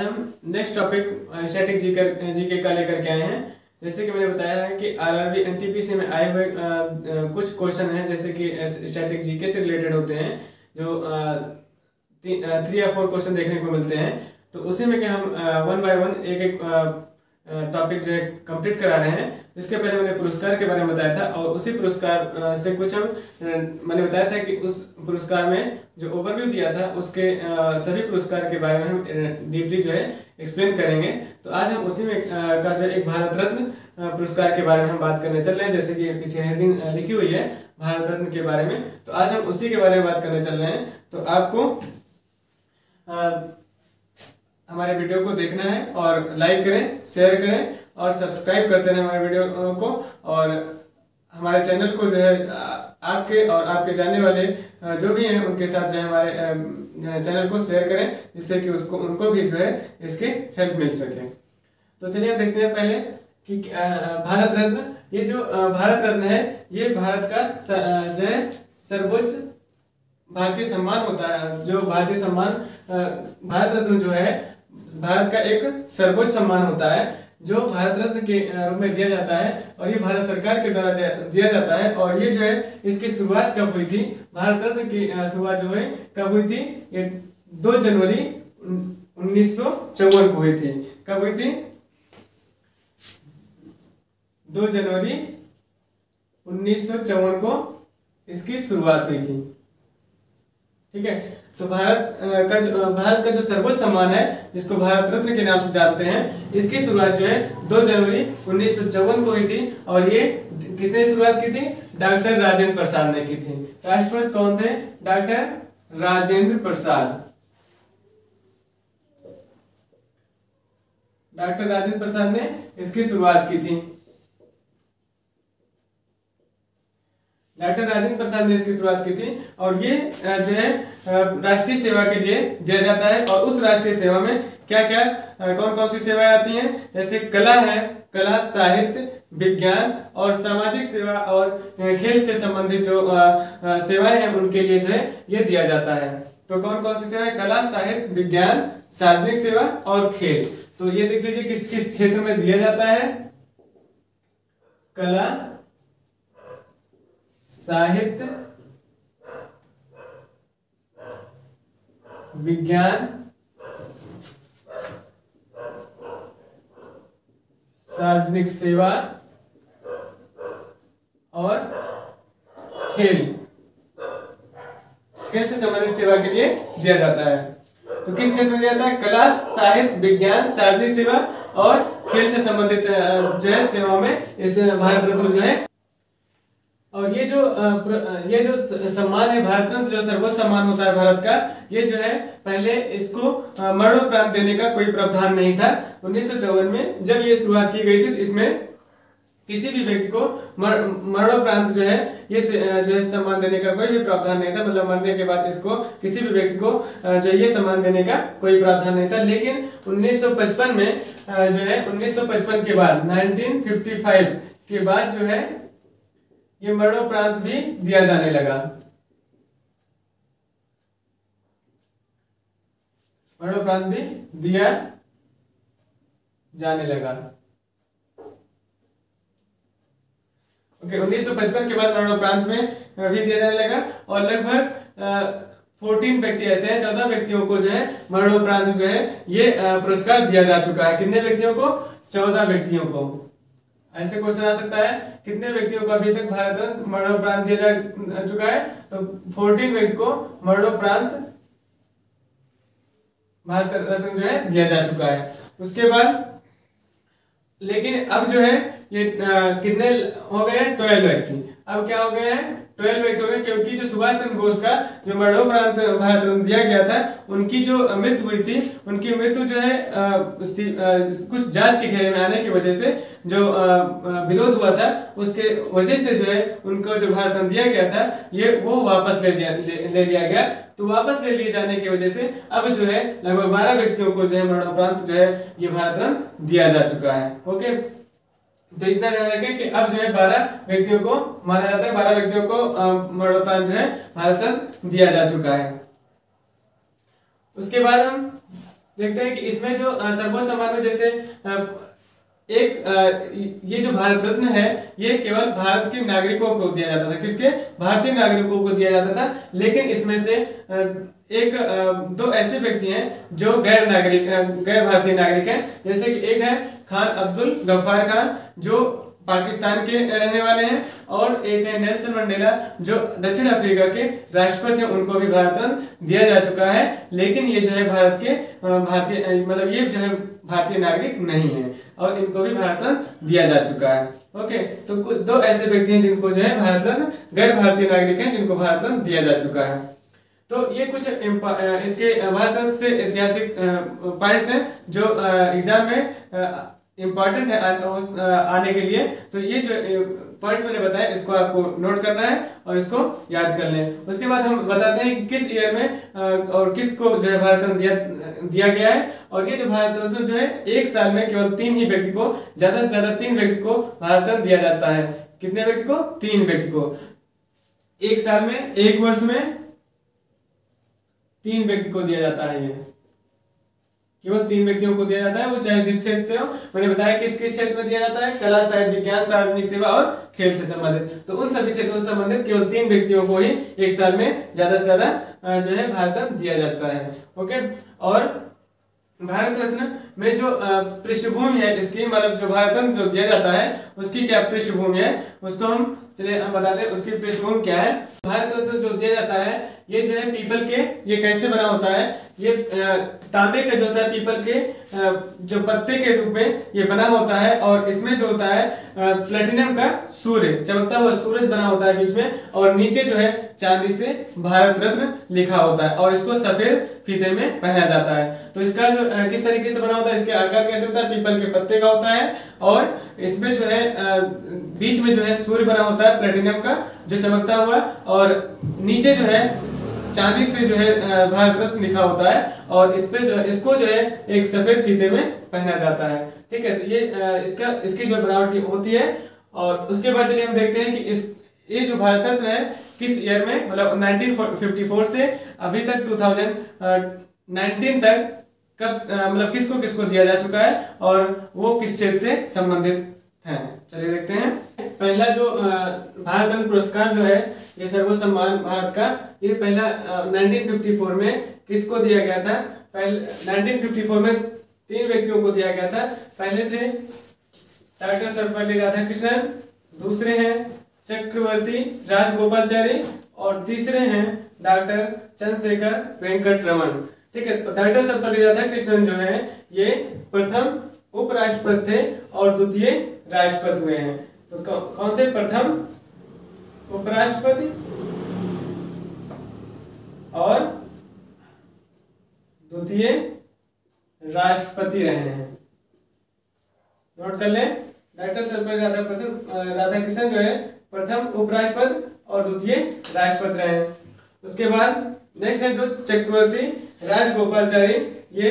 हम next topic static GK का लेकर के आए हैं। जैसे कि मैंने बताया है कि आरआरबी एनटीपीसी में आए हुए कुछ क्वेश्चन हैं जैसे कि स्टैटिक जीके से रिलेटेड होते हैं, जो 3 या 4 क्वेश्चन देखने को मिलते हैं। तो उसी में कि हम वन बाय वन एक एक टॉपिक जो है कंप्लीट करा रहे हैं। इसके पहले मैंने पुरस्कार के बारे में बताया था और उसी पुरस्कार से कुछ हम मैंने बताया था कि उस पुरस्कार में जो ओवरव्यू दिया था उसके सभी पुरस्कार के बारे में हम डीपली जो है एक्सप्लेन करेंगे। तो आज हम उसी में का जो एक भारत रत्न पुरस्कार के बारे में हम बात करने चल रहे हैं। जैसे कि पीछे हेडिंग लिखी हुई है भारत रत्न के बारे में, तो आज हम उसी के बारे में बात करने चल रहे हैं। तो आपको हमारे वीडियो को देखना है और लाइक करें, शेयर करें और सब्सक्राइब करते रहें हमारे वीडियो को। और हमारे चैनल को जो है आपके और आपके जानने वाले जो भी हैं उनके साथ जो है हमारे चैनल को शेयर करें, जिससे कि उनको भी जो है इसके हेल्प मिल सके। तो चलिए देखते हैं पहले कि भारत रत्न, ये जो भारत रत्न है ये भारत का जो है सर्वोच्च भारतीय सम्मान होता है। जो भारतीय सम्मान भारत रत्न जो है भारत का एक सर्वोच्च सम्मान होता है जो भारत रत्न के रूप में दिया जाता है और ये भारत सरकार के द्वारा दिया जाता है। और ये जो है इसकी शुरुआत कब हुई थी, भारत रत्न की शुरुआत जो है कब हुई थी, ये 2 जनवरी 1954 को हुई थी। कब हुई थी? 2 जनवरी 1954 को इसकी शुरुआत हुई थी। ठीक है, तो भारत का जो सर्वोच्च सम्मान है जिसको भारत रत्न के नाम से जानते हैं, इसकी शुरुआत जो है 2 जनवरी 1954 को हुई थी। और ये किसने शुरुआत की थी? डॉक्टर राजेंद्र प्रसाद ने की थी। राष्ट्रपति कौन थे? डॉक्टर राजेंद्र प्रसाद। डॉक्टर राजेंद्र प्रसाद ने इसकी शुरुआत की थी। डॉक्टर राजेंद्र प्रसाद ने इसकी शुरुआत की थी। और ये जो है राष्ट्रीय सेवा के लिए दिया जाता है। और उस राष्ट्रीय सेवा में क्या क्या कौन कौन सी सेवाएं आती हैं? जैसे कला है, कला, साहित्य, विज्ञान और सामाजिक सेवा और खेल से संबंधित जो सेवाएं हैं उनके लिए जो है ये दिया जाता है। तो कौन कौन सी सेवाएं? कला, साहित्य, विज्ञान, सार्वजनिक सेवा और खेल। तो ये देख लीजिए किस किस क्षेत्र में दिया जाता है। कला, साहित्य, विज्ञान, सार्वजनिक सेवा और खेल से संबंधित सेवा के लिए दिया जाता है। तो किस क्षेत्र में दिया जाता है? कला, साहित्य, विज्ञान, सार्वजनिक सेवा और खेल से संबंधित जो है सेवाओं में इस भारत रत्न जो है। और ये जो सम्मान है भारत रत्न, जो सर्वोच्च सम्मान होता है भारत का, ये जो है पहले इसको मरणोपरांत देने का कोई प्रावधान नहीं था। 1954 में जब ये शुरुआत की गई थी तो इसमें किसी भी व्यक्ति को मरणोपरांत जो है ये जो है सम्मान देने का कोई भी प्रावधान नहीं था। मतलब मरने के बाद इसको किसी भी व्यक्ति को जो ये सम्मान देने का कोई प्रावधान नहीं था। लेकिन 1955 में जो है 1955 के बाद 1955 के बाद जो है ये मरणोपरांत भी दिया जाने लगा। मरणोपरांत भी दिया जाने लगा। ओके, 1955 के बाद मरणोपरांत में भी दिया जाने लगा। और लगभग 14 व्यक्ति ऐसे हैं, 14 व्यक्तियों को जो है मरणोपरांत जो है ये पुरस्कार दिया जा चुका है। कितने व्यक्तियों को? 14 व्यक्तियों को। ऐसे क्वेश्चन आ सकता है कितने व्यक्तियों को अभी तक भारत रत्न मरणोपरांत दिया जा चुका है? तो 14 व्यक्ति को मरणोपरांत भारत रत्न जो है दिया जा चुका है। उसके बाद लेकिन अब जो है ये कितने हो गए हैं? 12 व्यक्ति। अब क्या हो गए हैं? 12 व्यक्ति हो गए, क्योंकि जो सुभाष चंद्र बोस का जो मरणोपरांत भारत रत्न दिया गया था उनकी जो मृत्यु हुई थी, उनकी मृत्यु जो है कुछ जांच के घेरे में आने की वजह से जो विरोध हुआ था उसके वजह से जो है उनको जो भारत रत्न दिया गया था ये वो वापस ले लिया गया। तो वापस ले लिए जाने की वजह से अब जो है लगभग 12 व्यक्तियों को जो है मरणोपरांत जो है ये भारत रत्न दिया जा चुका है। ओके, तो इतना ध्यान रखें कि अब जो है 12 व्यक्तियों को माना जाता है, 12 व्यक्तियों को मरणोपरांत जो है भारत रत्न दिया जा चुका है। उसके बाद हम देखते हैं कि इसमें जो सर्वोच्च सम्मान में जैसे ये जो भारत रत्न है ये केवल भारत के नागरिकों को दिया जाता था। किसके? भारतीय नागरिकों को दिया जाता था। लेकिन इसमें से दो ऐसे व्यक्ति हैं जो गैर भारतीय नागरिक हैं। जैसे कि एक है खान अब्दुल गफ्फार खान जो पाकिस्तान के रहने वाले हैं, और एक है नेल्सन मंडेला जो दक्षिण अफ्रीका के राष्ट्रपति हैं, उनको भी भारत रत्न दिया जा चुका है। लेकिन ये जो है भारतीय मतलब ये जो है भारतीय नागरिक नहीं है, और इनको भी भारत रत्न दिया जा चुका है। ओके, तो दो ऐसे व्यक्ति हैं जिनको जो है भारत रत्न, गैर भारतीय नागरिक हैं जिनको भारत रत्न दिया जा चुका है। तो ये कुछ इसके भारत रत्न से ऐतिहासिक पॉइंट्स हैं जो एग्जाम में इम्पॉर्टेंट है आने के लिए। तो ये जो पॉइंट्स मैंने बताया इसको आपको नोट करना है और इसको याद कर लें। उसके बाद हम बताते हैं कि किस ईयर में और किसको जो है भारत रत्न दिया गया है। और ये जो भारत रत्न जो है एक साल में केवल 3 ही व्यक्ति को, ज्यादा से ज्यादा 3 व्यक्ति को भारत रत्न दिया जाता है। कितने व्यक्ति को? 3 व्यक्ति को। एक साल में, एक वर्ष में 3 व्यक्ति को दिया जाता है। ये केवल 3 व्यक्तियों को दिया जाता है, वो चाहे जिस क्षेत्र से हो। मैंने बताया किस किस क्षेत्र में दिया जाता है, कला, साहित्य, विज्ञान, सार्वजनिक सेवा और खेल से संबंधित। तो उन सभी क्षेत्रों से संबंधित केवल 3 व्यक्तियों को ही एक साल में ज्यादा से ज्यादा जो है भारत रत्न दिया जाता है। ओके, और भारत रत्न में जो पृष्ठभूमि है इसकी, मतलब जो भारत रत्न जो दिया जाता है उसकी क्या पृष्ठभूमि है उसको हम बताते हैं। उसकी पृष्ठभूमि क्या है? भारत रत्न जो दिया जाता है ये जो है पीपल के, ये कैसे बना होता है? ये तांबे का जो होता है पीपल के जो पत्ते के रूप में ये बना होता है, और इसमें जो होता है प्लेटिनम का सूर्य, चमकता हुआ सूरज बना होता है बीच में, और नीचे जो है चांदी से भारत रत्न लिखा होता है, और इसको सफेद फीते में पहना जाता है। तो इसका जो किस तरीके से बना होता है, इसके आकार कैसे होता है? पीपल के पत्ते का होता है, और इसमें जो है बीच में जो है सूर्य बना होता है प्लेटिनम का जो चमकता हुआ, और नीचे जो है चांदी से जो है भारत रत्न लिखा होता है, और इस पे जो है इसको जो है एक सफेद फीते में पहना जाता है। ठीक है, तो ये इसकी जो बनावट होती है। और उसके बाद चलिए हम देखते हैं कि ये जो भारत रत्न है किस ईयर में, मतलब 1954 से अभी तक 2019 तक कब मतलब किसको किसको दिया जा चुका है, और वो किस क्षेत्र से संबंधित है। चलिए देखते हैं। पहला जो भारत रत्न पुरस्कार जो है ये सर्वोच्च सम्मान भारत का, ये पहला 1954 में किसको दिया गया था? पहले 1954 में 3 व्यक्तियों को दिया गया था। पहले थे डॉक्टर सर्वपल्ली राधाकृष्णन, दूसरे हैं चक्रवर्ती राजगोपालाचारी, और तीसरे हैं डॉक्टर चंद्रशेखर वेंकट रमन। ठीक है, तो डॉक्टर सर्वपल्ली राधाकृष्णन जो है ये प्रथम उपराष्ट्रपति थे और द्वितीय राष्ट्रपति हुए हैं। तो कौन थे? प्रथम उपराष्ट्रपति और द्वितीय राष्ट्रपति रहे हैं। नोट कर लें, डॉक्टर सर्वपल्ली राधाकृष्णन जो है प्रथम उपराष्ट्रपति और द्वितीय राष्ट्रपति रहे हैं। उसके बाद नेक्स्ट है जो चक्रवर्ती राजगोपालाचारी, ये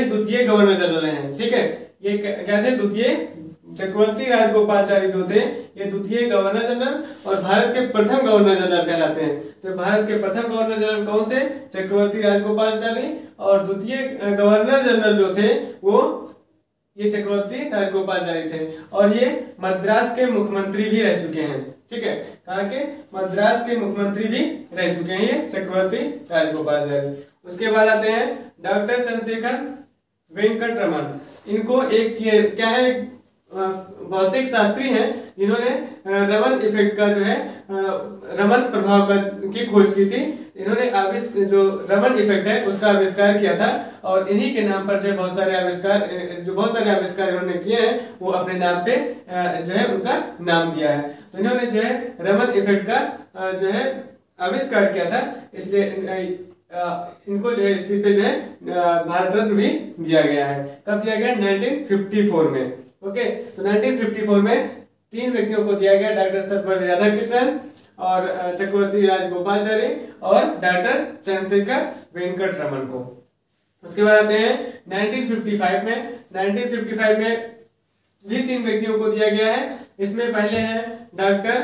द्वितीय गवर्नर जनरल हैं। ठीक है, ये क्या थे? द्वितीय चक्रवर्ती राजगोपालाचारी जो थे ये द्वितीय गवर्नर जनरल और भारत के प्रथम गवर्नर जनरल कहलाते हैं। तो भारत के प्रथम गवर्नर जनरल कौन थे? चक्रवर्ती राजगोपालाचारी, और द्वितीय गवर्नर जनरल जो थे वो ये चक्रवर्ती राजगोपालाचारी थे, और ये मद्रास के मुख्यमंत्री भी रह चुके हैं। ठीक है, कहाँ के? मद्रास के मुख्यमंत्री भी रह चुके हैं ये चक्रवर्ती राजगोपालाचारी। उसके बाद आते हैं डॉक्टर चंद्रशेखर वेंकट रमन। इनको एक ये क्या है, भौतिक शास्त्री हैं जिन्होंने रमन इफेक्ट का जो है रमन प्रभाव की खोज की थी। इन्होंने जो रमन इफेक्ट है उसका आविष्कार किया था, और इन्हीं के नाम पर जो है बहुत सारे आविष्कार इन्होंने किए हैं वो अपने नाम पे जो है उनका नाम दिया है। तो इन्होंने जो है रमन इफेक्ट का जो है आविष्कार किया था, इसलिए इनको जो है इसी पे जो है भारत रत्न भी दिया गया है। कब दिया गया? 1954 में। ओके, तो 1954 में 3 व्यक्तियों को दिया गया, डॉक्टर सर्वपल्ली राधाकृष्णन और चक्रवर्ती राजगोपालाचारी और डॉक्टर चंद्रशेखर वेंकट रमन को। उसके बाद आते हैं 1955 में। 1955 में भी 3 व्यक्तियों को दिया गया है। इसमें पहले हैं डॉक्टर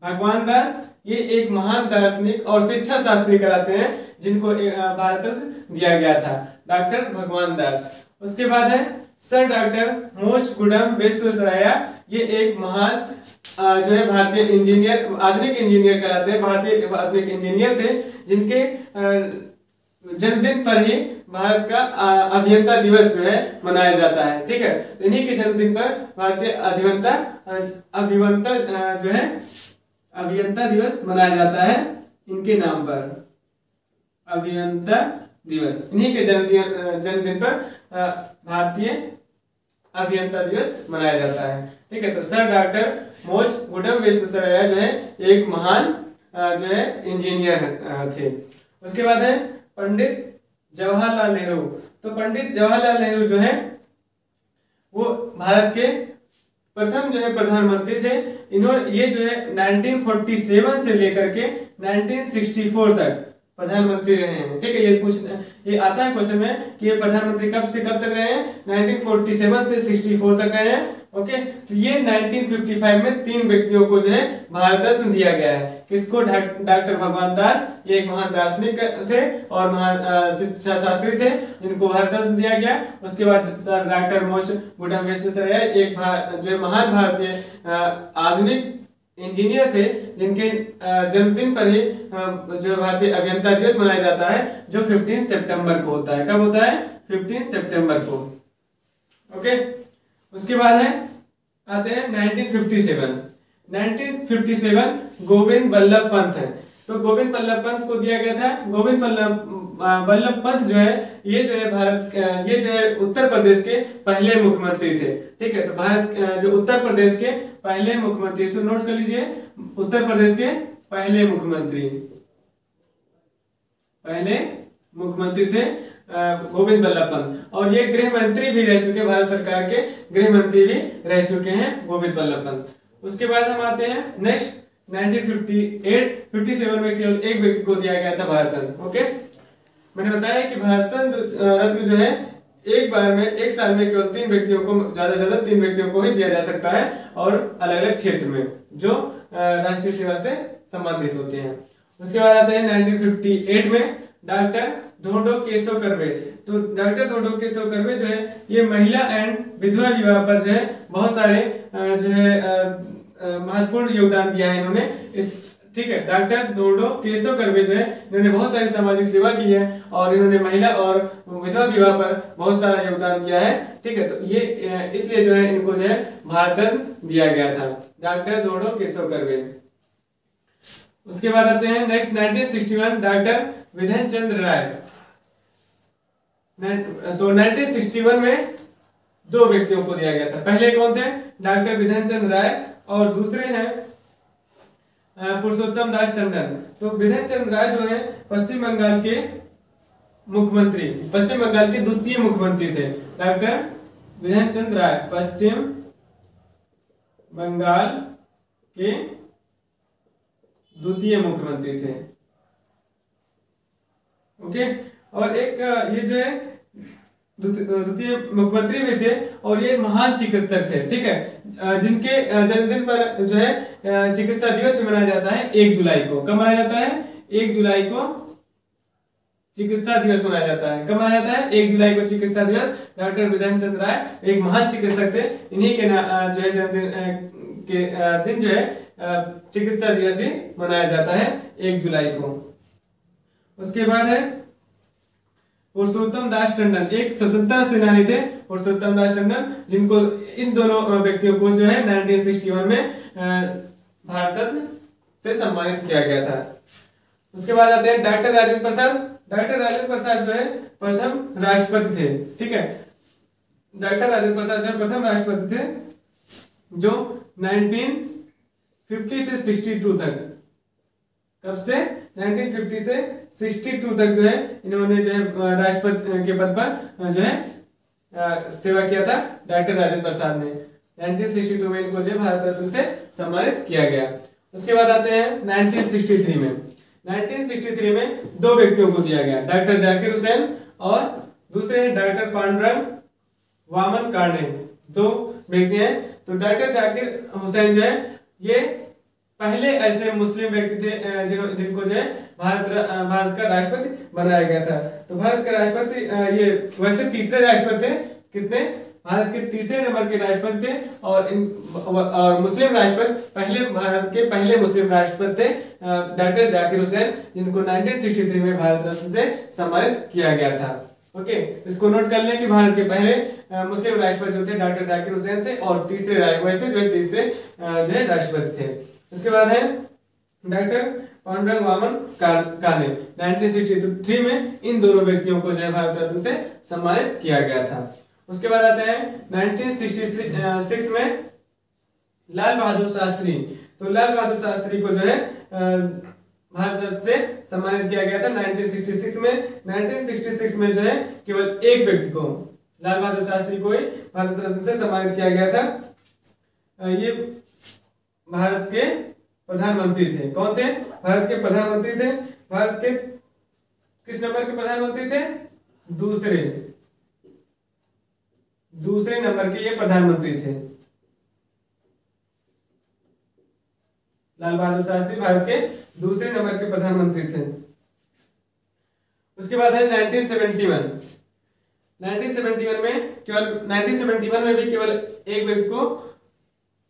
भगवान दास, ये एक महान दार्शनिक और शिक्षा शास्त्री कहलाते हैं जिनको भारत रत्न दिया गया था, डॉक्टर भगवान दास। उसके बाद है सर डॉक्टर मोक्षगुंडम विश्वेश्वरैया। ये एक महान जो है भारतीय इंजीनियर, आधुनिक इंजीनियर कहलाते हैं, भारतीय आधुनिक इंजीनियर थे जिनके जन्मदिन पर ही भारत का अभियंता दिवस जो है मनाया जाता है। ठीक है, तो इन्हीं के जन्मदिन पर भारतीय अभियंता दिवस मनाया जाता है इनके नाम पर, अभियंता दिवस। इन्हीं के जन्मदिन पर भारतीय अभियंता दिवस मनाया जाता है। ठीक है, तो सर डॉक्टर मोक्षगुंडम विश्वेश्वरैया जो है एक महान जो है इंजीनियर थे। उसके बाद है पंडित जवाहरलाल नेहरू। तो पंडित जवाहरलाल नेहरू जो है वो भारत के प्रथम जो है प्रधानमंत्री थे। इन्होंने ये जो है 1947 से लेकर के 1964 तक प्रधानमंत्री रहे हैं। ठीक है, ये आता है क्वेश्चन में कि ये प्रधानमंत्री कब से कब तक रहे हैं, 1947 से 64 तक रहे हैं। ओके, तो ये 1955 में 3 व्यक्तियों को जो है भारत रत्न दिया गया है। किसको? डॉक्टर भगवान दास, ये एक महान दार्शनिक थे और महान शिक्षा शास्त्री थे जिनको भारत रत्न दिया गया। उसके बाद सर डॉक्टर मोक्षगुंडम विश्वेश्वरैया एक जो महान भारतीय आधुनिक इंजीनियर थे जिनके जन्मदिन पर ही जो भारतीय अभियंता दिवस मनाया जाता है जो 15 सितंबर को होता है। कब होता है? 15 सितंबर को। ओके, उसके बाद है आते हैं 1957 गोविंद बल्लभ पंत है। तो गोविंद बल्लभ पंत को दिया गया था। गोविंद बल्लभ पंत जो है ये जो है उत्तर प्रदेश के पहले मुख्यमंत्री थे। ठीक है, तो भारत जो उत्तर प्रदेश के पहले मुख्यमंत्री, इसे नोट कर लीजिए, उत्तर प्रदेश के पहले मुख्यमंत्री थे गोविंद बल्लभ पंत। और ये गृह मंत्री भी रह चुके, भारत सरकार के गृह मंत्री भी रह चुके हैं गोविंद बल्लभ पंत। उसके बाद हम आते हैं नेक्स्ट 1957 में केवल एक व्यक्ति को दिया गया था भारत रत्न। ओके, मैंने बताया कि भारत रत्न जो है एक साल में केवल 3 व्यक्तियों को, ज्यादा से ज्यादा 3 व्यक्तियों को ही दिया जा सकता है और अलग अलग क्षेत्र में जो राष्ट्रीय सेवा से संबंधित होते हैं। उसके बाद आते हैं 1958 में डॉक्टर धोंडो केशव कर्वे। तो डॉक्टर धोंडो केशव कर्वे जो है ये महिला एंड विधवा विवाह पर जो है बहुत सारे जो है महत्वपूर्ण योगदान दिया है इन्होंने। ठीक है, डॉक्टर धोंडो केशव कर्वे जो है इन्होंने बहुत सारी सामाजिक सेवा की है और इन्होंने महिला और विधवा विवाह पर बहुत सारा योगदान दिया है। ठीक है, तो ये इसलिए जो है इनको जो है भारत रत्न दिया गया था, डॉक्टर धोंडो केशव कर्वे। उसके बाद आते हैं नेक्स्ट 1961 डॉक्टर विधेन चंद्र राय। तो 1961 में 2 व्यक्तियों को दिया गया था। पहले कौन थे? डॉक्टर विधेन चंद्र राय और दूसरे हैं पुरुषोत्तम दास टंडन। तो विधेन चंद्र राय जो है पश्चिम बंगाल के द्वितीय मुख्यमंत्री थे। डॉक्टर विधेन चंद्र राय पश्चिम बंगाल के द्वितीय मुख्यमंत्री थे। ओके, और एक ये जो है द्वितीय मुख्यमंत्री भी थे और ये महान चिकित्सक थे। ठीक है, जिनके जन्मदिन पर जो है चिकित्सा दिवस भी मनाया जाता है 1 जुलाई को। कब मनाया जाता है? 1 जुलाई को चिकित्सा दिवस मनाया जाता है। कब मनाया जाता है? 1 जुलाई को चिकित्सा दिवस। डॉक्टर विधेन चंद्र राय एक महान चिकित्सक थे। इन्हीं के जो है जन्मदिन के दिन जो है चिकित्सा दिवस भी मनाया जाता है 1 जुलाई को। उसके बाद है पुरुषोत्तम दास टंडन, एक स्वतंत्रता सेनानी थे पुरुषोत्तम दास टंडन, जिनको इन दोनों व्यक्तियों को जो है 1961 में भारत रत्न से सम्मानित किया गया था। उसके बाद आते हैं डॉक्टर राजेंद्र प्रसाद। डॉक्टर राजेंद्र प्रसाद जो है प्रथम राष्ट्रपति थे। ठीक है, डॉक्टर राजेंद्र प्रसाद जो है प्रथम राष्ट्रपति थे जो 1950 से 62 तक, कब से? 1950 से 62 तक जो है इन्होंने जो है राष्ट्रपति के पद पर जो है सेवा किया था डॉक्टर राजेंद्र प्रसाद ने। 1962 में इनको जो भारत रत्न से सम्मानित किया गया। उसके बाद आते हैं 1963 में। 1963 में 2 व्यक्तियों को दिया गया, डॉक्टर जाकिर हुसैन और दूसरे हैं डॉक्टर पांडुरंग वामन कांडे। 2 व्यक्ति हैं। तो डॉक्टर जाकिर हुसैन जो है ये पहले ऐसे मुस्लिम व्यक्ति थे जिनको जो है भारत का राष्ट्रपति बनाया गया था। तो भारत का राष्ट्रपति ये वैसे तीसरे राष्ट्रपति थे। कितने? भारत के तीसरे नंबर के राष्ट्रपति थे। और मुस्लिम राष्ट्रपति भारत के पहले मुस्लिम राष्ट्रपति थे डॉक्टर जाकिर हुसैन, जिनको 1963 में भारत रत्न से सम्मानित किया गया था। ओके, इसको नोट कर लें कि भारत के पहले मुस्लिम राष्ट्रपति जो थे डॉक्टर जाकिर हुसैन थे, और तीसरे जो है राष्ट्रपति थे। उसके बाद है डॉक्टर पांडुरंग वामन काने। 1963 में इन दोनों व्यक्तियों को जो है भारत रत्न से सम्मानित किया गया था। उसके बाद आते हैं 1966 में लाल बहादुर शास्त्री। तो लाल बहादुर शास्त्री को जो है भारत रत्न से सम्मानित किया गया था 1966 में। 1966 में जो है केवल एक व्यक्ति को, लाल बहादुर शास्त्री को ही भारत रत्न से सम्मानित किया गया था। ये भारत के प्रधानमंत्री थे। कौन थे? भारत के प्रधानमंत्री थे। भारत के किस नंबर के प्रधानमंत्री थे? दूसरे नंबर के ये प्रधानमंत्री थे। लाल बहादुर शास्त्री भारत के दूसरे नंबर के प्रधानमंत्री थे। उसके बाद है 1971 में भी केवल एक व्यक्ति को,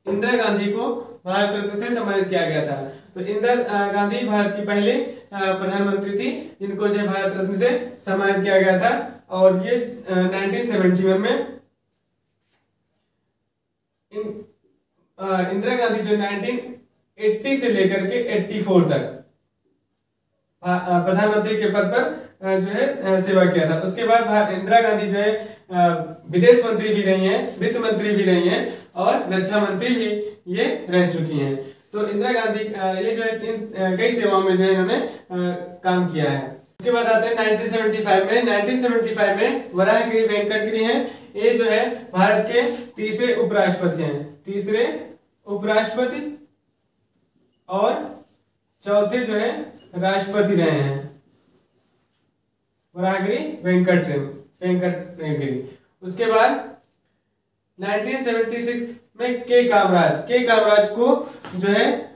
इंदिरा गांधी को भारत रत्न से सम्मानित किया गया था। तो इंदिरा गांधी भारत की पहले प्रधानमंत्री थी जिनको जो भारत रत्न से सम्मानित किया गया था। और ये 1971 में इंदिरा गांधी जो 1980 से लेकर के 84 तक प्रधानमंत्री के पद पर जो है सेवा किया था। उसके बाद इंदिरा गांधी जो है विदेश मंत्री भी रही हैं, वित्त मंत्री भी रही हैं, और रक्षा मंत्री भी ये रह चुकी हैं। तो इंदिरा गांधी ये जो है कई सेवाओं में जो है इन्होंने काम किया है। उसके बाद आते हैं 1975 में वराहगिरी वेंकट हैं। ये जो है भारत के तीसरे उपराष्ट्रपति हैं, तीसरे उपराष्ट्रपति और चौथे जो है राष्ट्रपति रहे हैं, वराहगिरी वेंकट। उसके बाद 1976 में के कामराज को जो है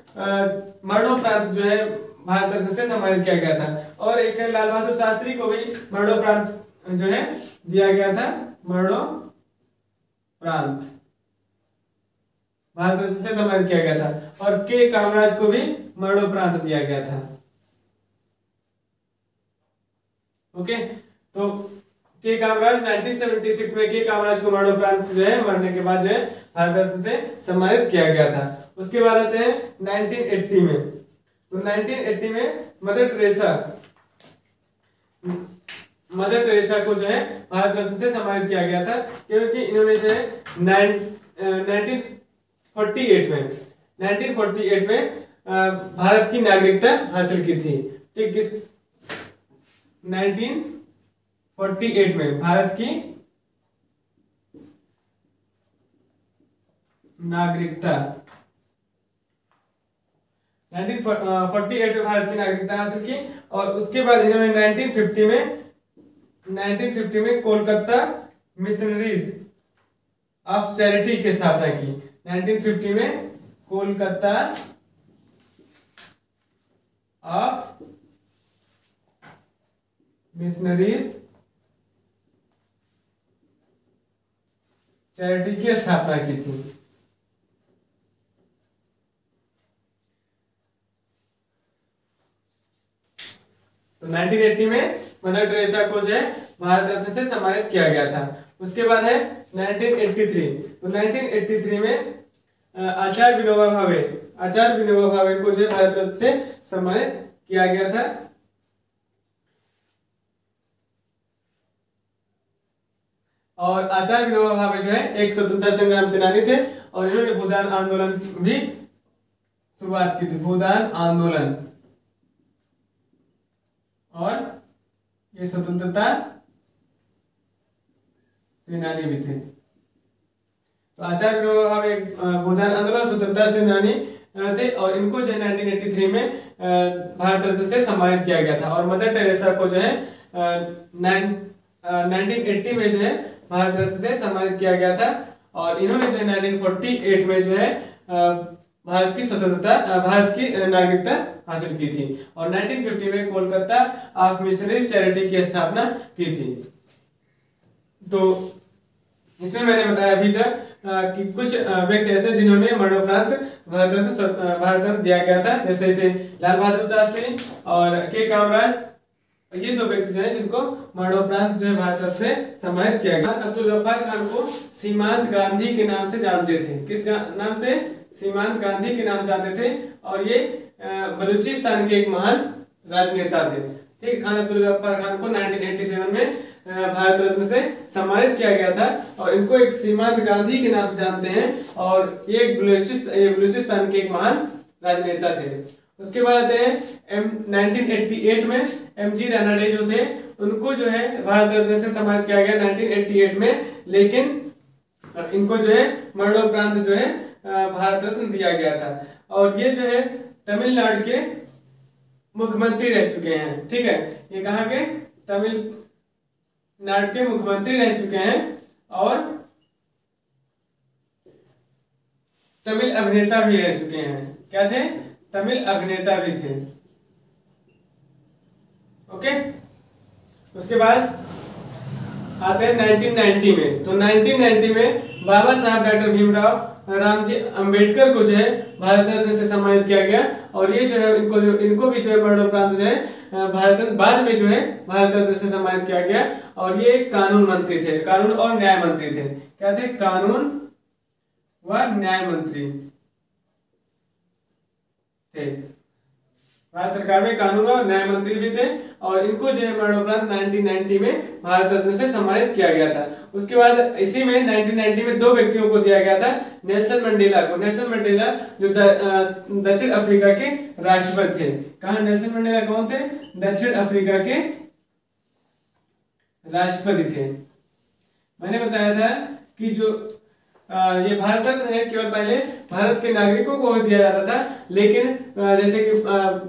मरणोपरांत जो है भारत रत्न से सम्मानित किया गया था। और एक लाल बहादुर शास्त्री को भी मरणोपरांत जो है दिया गया था, मरणोपरांत भारत रत्न से सम्मानित किया गया था। और के कामराज को भी मरणोपरांत दिया गया था। ओके, तो के कामराज 1976 में के कामराज को मरणोपरांत जो है मरने के बाद जो है भारत रत्न से सम्मानित किया गया था। उसके बाद आते हैं 1980 में। तो 1980 में मदर टेरेसा को जो है भारत रत्न से सम्मानित किया गया था, क्योंकि इन्होंने जो है 1948 में भारत की नागरिकता हासिल की थी। ठीक, किस 1948 में भारत की नागरिकता 1948 में भारत की नागरिकता हासिल की। और उसके बाद इन्होंने 1950 में कोलकाता मिशनरीज ऑफ चैरिटी की स्थापना की। 1950 में कोलकाता ऑफ मिशनरीज चैरिटी की स्थापना की थी। तो 1980 में मदर टेरेसा को जो है भारत रत्न से सम्मानित किया गया था। उसके बाद है 1983। तो 1983 में आचार्य विनोबा भावे को जो है भारत रत्न से सम्मानित किया गया था। और आचार्य विनोबा भावे जो है एक स्वतंत्रता संग्राम सेनानी थे, और इन्होंने भूदान आंदोलन भी शुरुआत की थी, भूदान आंदोलन। और ये स्वतंत्रता सेनानी भी थे। तो आचार्य विनोबा भावे भूदान आंदोलन स्वतंत्रता सेनानी थे, और इनको जो है 1983 में भारत रत्न से सम्मानित किया गया था। और मदर टेरेसा को जो है 1980 में जो है भारत रत्न से सम्मानित किया गया था। और इन्होंने जो है 1948 में जो है भारत की स्वतंत्रता, भारत की नागरिकता हासिल की थी। और 1950 में कोलकाता ऑफ मिशनरीज चैरिटी की स्थापना की थी। तो इसमें मैंने बताया अभी जब कि कुछ व्यक्ति ऐसे जिन्होंने मरणोपरांत भारत रत्न दिया गया था, जैसे थे लाल बहादुर शास्त्री और के कामराज। ये दो व्यक्ति जो है जिनको मरणोपरांत जो है भारत रत्न से सम्मानित किया गया। अब्दुल गफ्फार खान को सीमांत गांधी के नाम से जानते थे। किस नाम से? सीमांत गांधी के नाम से जानते थे। और ये बलूचिस्तान के एक महान राजनेता थे। ठीक, खान अब्दुल गफ्फार खान को 1987 में भारत रत्न से सम्मानित किया गया था। और इनको एक सीमांत गांधी के नाम से जानते हैं। और ये बलूचिस्तान के एक महान राजनेता थे। उसके बाद आते हैं 1988 में MG रानाडे जो थे, उनको जो है भारत रत्न से सम्मानित किया गया 1988 में। लेकिन इनको जो है मरणोपरांत जो है भारत रत्न दिया गया था। और ये जो है तमिलनाडु के मुख्यमंत्री रह चुके हैं। ठीक है, ये कहाँ के? तमिलनाडु के मुख्यमंत्री रह चुके हैं। और तमिल अभिनेता भी रह चुके हैं। क्या थे? तमिल अभिनेता भी थे। ओके, उसके बाद आते हैं 1990 में। तो 1990 में बाबा साहब डॉक्टर भीमराव रामजी अंबेडकर को जो है भारत रत्न से सम्मानित किया गया। और ये जो है इनको भी जो है मरणोपरांत जो है भारत रत्न बाद में जो है भारत रत्न से सम्मानित किया गया। और ये कानून मंत्री थे, कानून और न्याय मंत्री थे। क्या थे? कानून व न्याय मंत्री थे। भारत सरकार में कानून और न्याय मंत्री भी थे। और इनको जो है मरणोपरांत 1990 में भारत रत्न से सम्मानित किया गया था। उसके बाद इसी में 1990 में दो व्यक्तियों को दिया गया था। नेल्सन मंडेला को। नेल्सन मंडेला जो दक्षिण अफ्रीका के राष्ट्रपति थे। कहा? नेल्सन मंडेला कौन थे? दक्षिण अफ्रीका के राष्ट्रपति थे। मैंने बताया था कि जो ये भारत रत्न है केवल पहले भारत के नागरिकों को दिया जाता था। लेकिन जैसे कि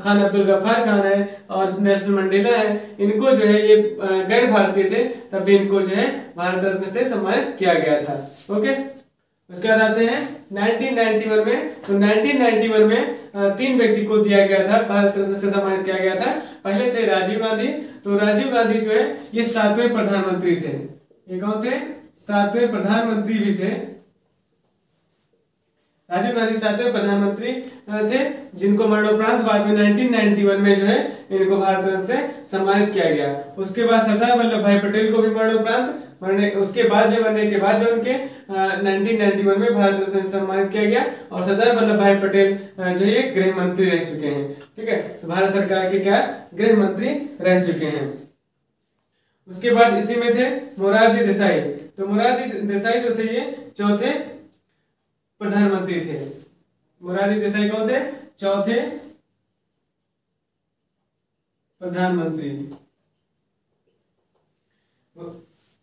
खान अब्दुल गफ्फार खान है और नेल्सन मंडेला है, इनको जो है ये गैर भारतीय थे, तब भी इनको जो है भारत रत्न से सम्मानित किया गया था। ओके, उसके बाद आते हैं 1991 में। तो 1991 में 3 व्यक्ति को दिया गया था, भारत रत्न से सम्मानित किया गया था। पहले थे राजीव गांधी। तो राजीव गांधी जो है ये 7वें प्रधानमंत्री थे। ये कौन थे? 7वें प्रधानमंत्री भी थे। राजीव गांधी 7वें प्रधानमंत्री थे, जिनको मरणोपरांत बाद में 1991 में जो है इनको भारत रत्न से सम्मानित किया गया। उसके बाद सरदार वल्लभ भाई पटेल को भी मरणोपरांत उसके बाद जो बनने के बाद जो उनके 1991 में भारत रत्न से सम्मानित किया गया। और सरदार वल्लभ भाई पटेल जो ये गृह मंत्री रह चुके हैं। ठीक है, तो भारत सरकार के क्या गृह मंत्री रह चुके हैं। उसके बाद इसी में थे मोरारजी देसाई। तो मोरारजी देसाई जो थे ये 4थे प्रधानमंत्री थे। मोरारजी देसाई कौन थे? 4थे प्रधानमंत्री।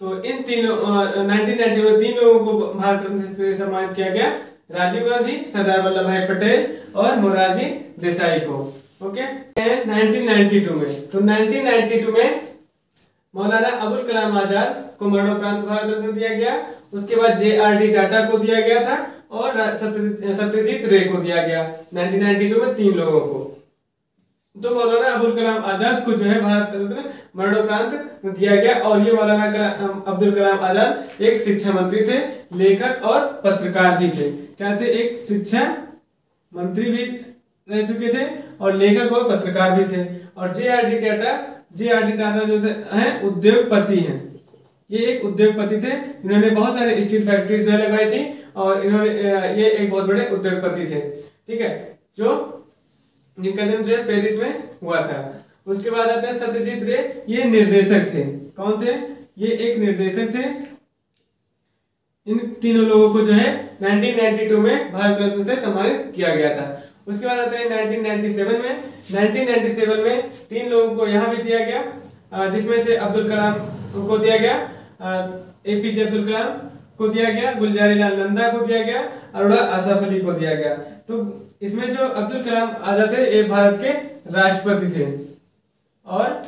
तो इन तीनों 1990 में 3 लोगों को भारत रत्न से सम्मानित किया गया। राजीव गांधी, सरदार वल्लभ भाई पटेल और मोरारजी देसाई को। ओके, 1992 में। तो 1992 में मौलाना अबुल कलाम आजाद को मरणोपरांत भारत रत्न दिया गया। उसके बाद JRD टाटा को दिया गया था और सत्यजीत रे को दिया गया 1992 में 3 लोगों को। तो मौलाना अबुल कलाम आजाद को जो है भारत रत्न मरणोपरांत दिया गया। और ये मौलाना अब्दुल कलाम आजाद एक शिक्षा मंत्री थे, लेखक और पत्रकार भी थे। क्या थे? एक शिक्षा मंत्री भी रह चुके थे और लेखक और पत्रकार भी थे। और JRD टाटा जो है उद्योगपति हैं। ये एक उद्योगपति थे, इन्होंने बहुत सारे स्टील फैक्ट्रीज जो लगाई थी। और इन्होंने ये एक बहुत बड़े उद्योगपति थे। ठीक है, जिनका जन्म जो है पेरिस में हुआ था। उसके बाद आते हैं सत्यजीत रे। ये निर्देशक थे। कौन थे? ये एक निर्देशक थे। इन तीनों लोगों को जो है 1992 में भारत रत्न से सम्मानित किया गया था। उसके बाद आते हैं 1997 में। 1997 में 3 लोगों को यहाँ भी दिया गया, जिसमें से अब्दुल कलाम को दिया गया, APJ अब्दुल कलाम को दिया गया, गुलजारी लाल नंदा को दिया गया, अरोड़ा आसफ अली को दिया गया। तो इसमें जो अब्दुल कलाम आजाद थे ये भारत के राष्ट्रपति थे। और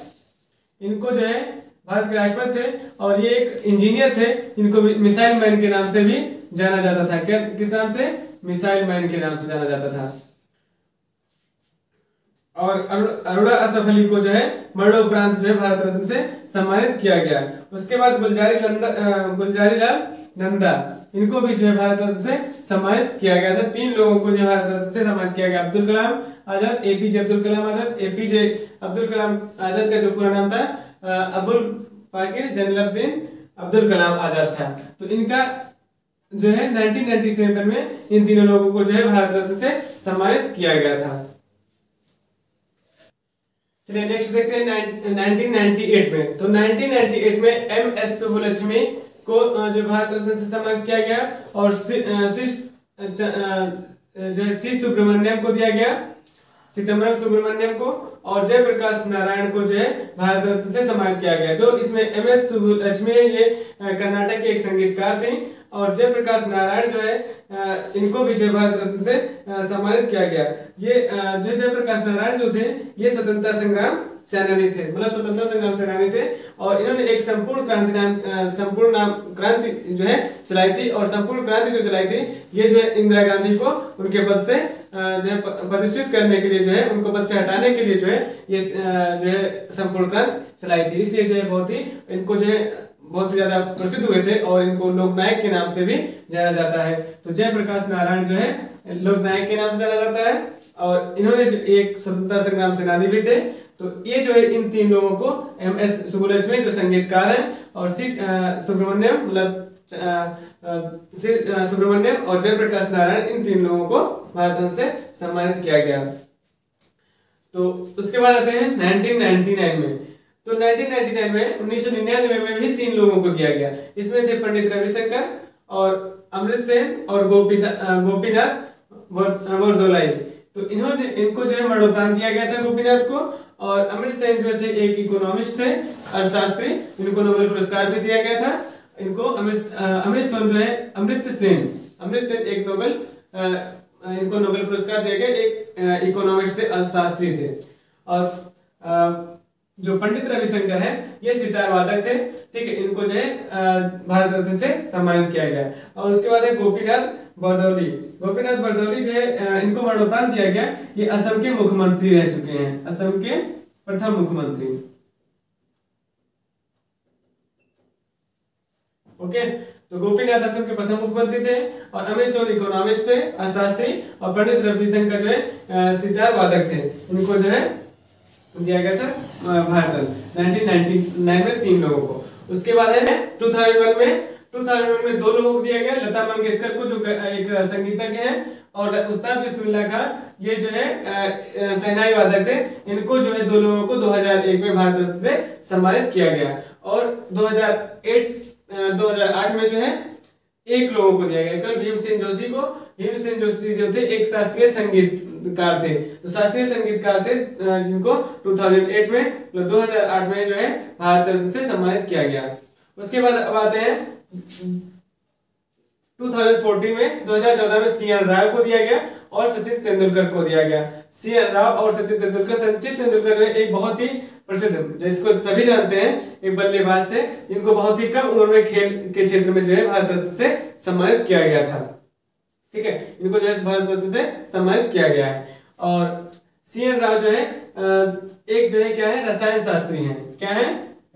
इनको जो है भारत के राष्ट्रपति थे। और ये एक इंजीनियर थे, इनको मिसाइल मैन के नाम से भी जाना जाता था। क्या किस नाम से? मिसाइल मैन के नाम से जाना जाता था। और अरोड़ा असफ अली को जो है मरणोपरांत जो है भारत रत्न से सम्मानित किया गया। उसके बाद गुलजारी लाल नंदा, इनको भी जो है भारत रत्न से सम्मानित किया गया था। 3 लोगों को जो है भारत रत्न से सम्मानित किया गया। अब्दुल कलाम आजाद, एपीजे अब्दुल कलाम आजाद। एपीजे अब्दुल कलाम आजाद का जो पूरा नाम था अबुल पाकिर जैनुलब्दीन अब्दुल कलाम आजाद था। तो इनका जो है 1997 में इन तीनों लोगों को जो है भारत रत्न से सम्मानित किया गया था। चलिए नेक्स्ट देखते हैं 1998 में। तो 1998 में एम.एस. सुब्बुलक्ष्मी को जो भारत रत्न से सम्मानित किया गया और जो है सी सुब्रमण्यम को दिया गया, चिदम्बरम सुब्रमण्यम को, और जयप्रकाश नारायण को जो है भारत रत्न से सम्मानित किया गया। जो इसमें एम.एस. सुब्बुलक्ष्मी ये कर्नाटक के एक संगीतकार थे और जयप्रकाश नारायण जो है इनको भी जो भारत रत्न से सम्मानित किया गया। ये जो जयप्रकाश नारायण जो थे ये स्वतंत्रता संग्राम सेनानी थे, मतलब स्वतंत्रता संग्राम सेनानी थे और इन्होंने एक संपूर्ण क्रांति जो है चलाई थी। और संपूर्ण क्रांति जो चलाई थी ये जो है इंदिरा गांधी को उनके पद से जो है पदच्युत करने के लिए, जो है उनको पद से हटाने के लिए जो है ये जो है संपूर्ण क्रांति चलाई थी। इसलिए जो है बहुत ही इनको जो है बहुत ज्यादा प्रसिद्ध हुए थे और इनको लोकनायक के नाम से भी जाना जाता है। तो जयप्रकाश नारायण जो है लोकनायक के नाम से जाना जाता है और इन्होंने जो एक स्वतंत्रता संग्राम सेनानी भी थे। तो ये जो है इन 3 लोगों को एम.एस. सुब्बुलक्ष्मी जो संगीतकार हैं और सी सुब्रमण्यम मतलब सुब्रमण्यम और जयप्रकाश नारायण, इन 3 लोगों को भारत रत्न से सम्मानित किया गया। तो उसके बाद आते हैं 1999 में। तो 1999 में 1999 में भी 3 लोगों को दिया गया। इसमें थे पंडित रविशंकर और अमृत सेन और गोपीनाथ बरदोलाई। तो इनको जो है मरणोपरांत दिया गया था गोपीनाथ को। और अमृत सेन जो थे एक इकोनॉमिस्ट थे, अर्थशास्त्री, इनको नोबेल पुरस्कार भी दिया गया था। इनको अमृत सेन एक इनको नोबेल पुरस्कार दिया गया, एक इकोनॉमिस्ट थे, अर्थशास्त्री थे। और जो पंडित रविशंकर है ये सितार वादक थे, ठीक है, इनको जो है भारत रत्न से सम्मानित किया गया। और उसके बाद है गोपीनाथ बरदौली जो है इनको मरणोपरांत दिया गया। ये असम के मुख्यमंत्री रह चुके हैं, असम के प्रथम मुख्यमंत्री। ओके, तो गोपीनाथ असम के प्रथम मुख्यमंत्री थे और अमृत सेन इकोनॉमिस्ट थे, अर्थशास्त्री, और पंडित रविशंकर जो है सितार वादक थे। इनको जो है दिया गया था भारत रत्न 1999 में 3 लोगों को। उसके बाद है 2001 में 2 लोगों को दिया गया। लता मंगेशकर को जो एक संगीतज्ञ हैं और उस्ताद बिस्मिल्लाह खान, ये जो है शहनाई वादक थे। इनको जो है 2 लोगों को 2001 में भारत रत्न से सम्मानित किया गया। और 2008 में जो है 1 लोगों को दिया गया, केवल भीमसेन जोशी जो थे एक शास्त्रीय संगीतकार थे। तो शास्त्रीय संगीतकार थे जिनको 2008 में 2008 में जो है भारत रत्न से सम्मानित किया गया। उसके बाद अब आते हैं 2014 में सी.एन. राव को दिया गया और सचिन तेंदुलकर को दिया गया। सी.एन. राव और सचिन तेंदुलकर जो है एक बहुत ही प्रसिद्ध, जिसको सभी जानते हैं, एक बल्लेबाज थे जिनको बहुत ही कम उम्र में खेल के क्षेत्र में जो है भारत रत्न से सम्मानित किया गया था। ठीक है, इनको जो है भारत रत्न से सम्मानित किया गया है। और सी.एन. राव जो है एक जो है क्या है, रसायन शास्त्री हैं। क्या है?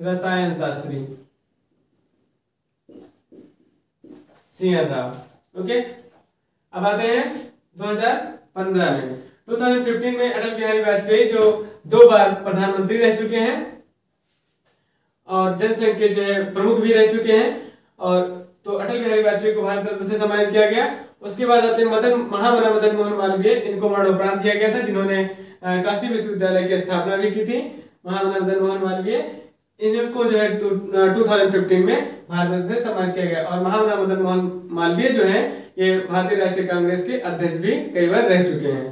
रसायन शास्त्री सी.एन. राव। ओके, अब आते हैं 2015 में। 2015 में अटल बिहारी वाजपेयी जो 2 बार प्रधानमंत्री रह चुके हैं और जनसंघ के जो है प्रमुख भी रह चुके हैं। और तो अटल बिहारी वाजपेयी को भारत रत्न से सम्मानित किया गया। उसके बाद आते हैं महामना मदन मोहन मालवीय, इनको मरणोपरांत दिया गया था, जिन्होंने काशी विश्वविद्यालय की स्थापना भी की थी। महामना मदन मोहन मालवीय, इनको जो है 2015 में भारत रत्न से सम्मानित किया गया। और महामना मदन मोहन मालवीय जो है ये भारतीय राष्ट्रीय कांग्रेस के अध्यक्ष भी कई बार रह चुके हैं।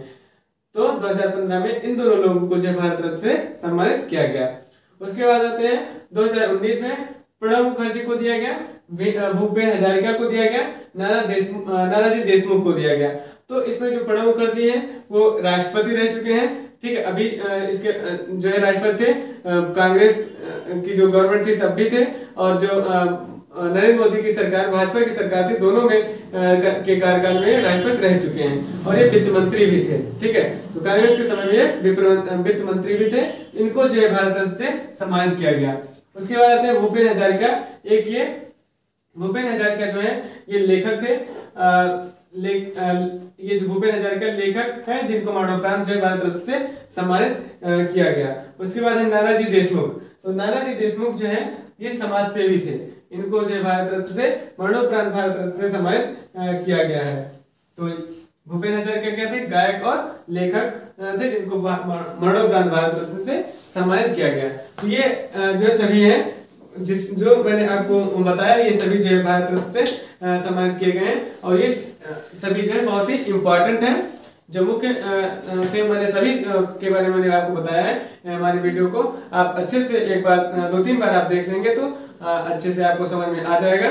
तो 2015 में इन दोनों लोगों को जो भारत रत्न से सम्मानित किया गया। उसके बाद आते हैं 2019 में प्रणब मुखर्जी को दिया गया, भूपेन हजारिका को दिया गया, नानाजी देशमुख को दिया गया। तो इसमें जो प्रणब मुखर्जी हैं वो राष्ट्रपति रह चुके हैं। ठीक है, अभी इसके जो है राष्ट्रपति थे, कांग्रेस की जो गवर्नमेंट थी तब भी थे। और जो नरेंद्र मोदी की सरकार, भाजपा की सरकार थी, दोनों में के कार्यकाल में राष्ट्रपति रह चुके हैं और ये वित्त मंत्री भी थे। ठीक है, तो कांग्रेस के समय में ये वित्त मंत्री भी थे। इनको जो है भारत रत्न से सम्मानित किया गया। उसके बाद आते हैं भूपेन हजारिका। एक ये भूपेन हजारिका जो है ये लेखक थे। ये जो भूपेन हजारिका लेखक हैं जिनको मरणोपरांत जो है भारत रत्न से सम्मानित किया गया। उसके बाद है नानाजी देशमुख। तो नानाजी देशमुख जो है ये समाज सेवी थे। इनको जो है भारत रत्न से मरणोपरांत भारत रत्न से सम्मानित किया गया है। तो भूपेन हजारिका क्या थे? गायक और लेखक थे जिनको मरणोपरांत भारत रत्न से सम्मानित किया गया। तो ये जो है सभी हैं जो मैंने आपको बताया, ये सभी जो है भारत रत्न से सम्मानित किए गए हैं और ये सभी जो है बहुत ही इम्पोर्टेंट है। जो मुख्य थे मैंने सभी के बारे में मैंने आपको बताया है। हमारी वीडियो को आप अच्छे से एक बार 2-3 बार आप देख लेंगे तो अच्छे से आपको समझ में आ जाएगा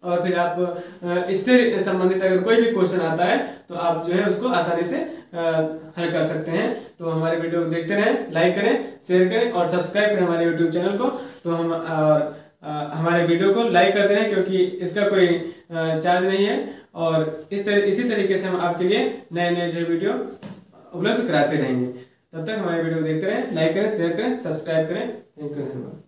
और फिर आप इससे संबंधित अगर कोई भी क्वेश्चन आता है तो आप जो है उसको आसानी से हल कर सकते हैं। तो हमारे वीडियो को देखते रहें, लाइक करें, शेयर करें और सब्सक्राइब करें हमारे यूट्यूब चैनल को। तो हम और हमारे वीडियो को लाइक करते हैं क्योंकि इसका कोई चार्ज नहीं है और इसी तरीके से हम आपके लिए नए नए जो वीडियो उपलब्ध कराते रहेंगे। तब तक हमारे वीडियो को देखते रहें, लाइक करें, शेयर करें, सब्सक्राइब करें। Thank you.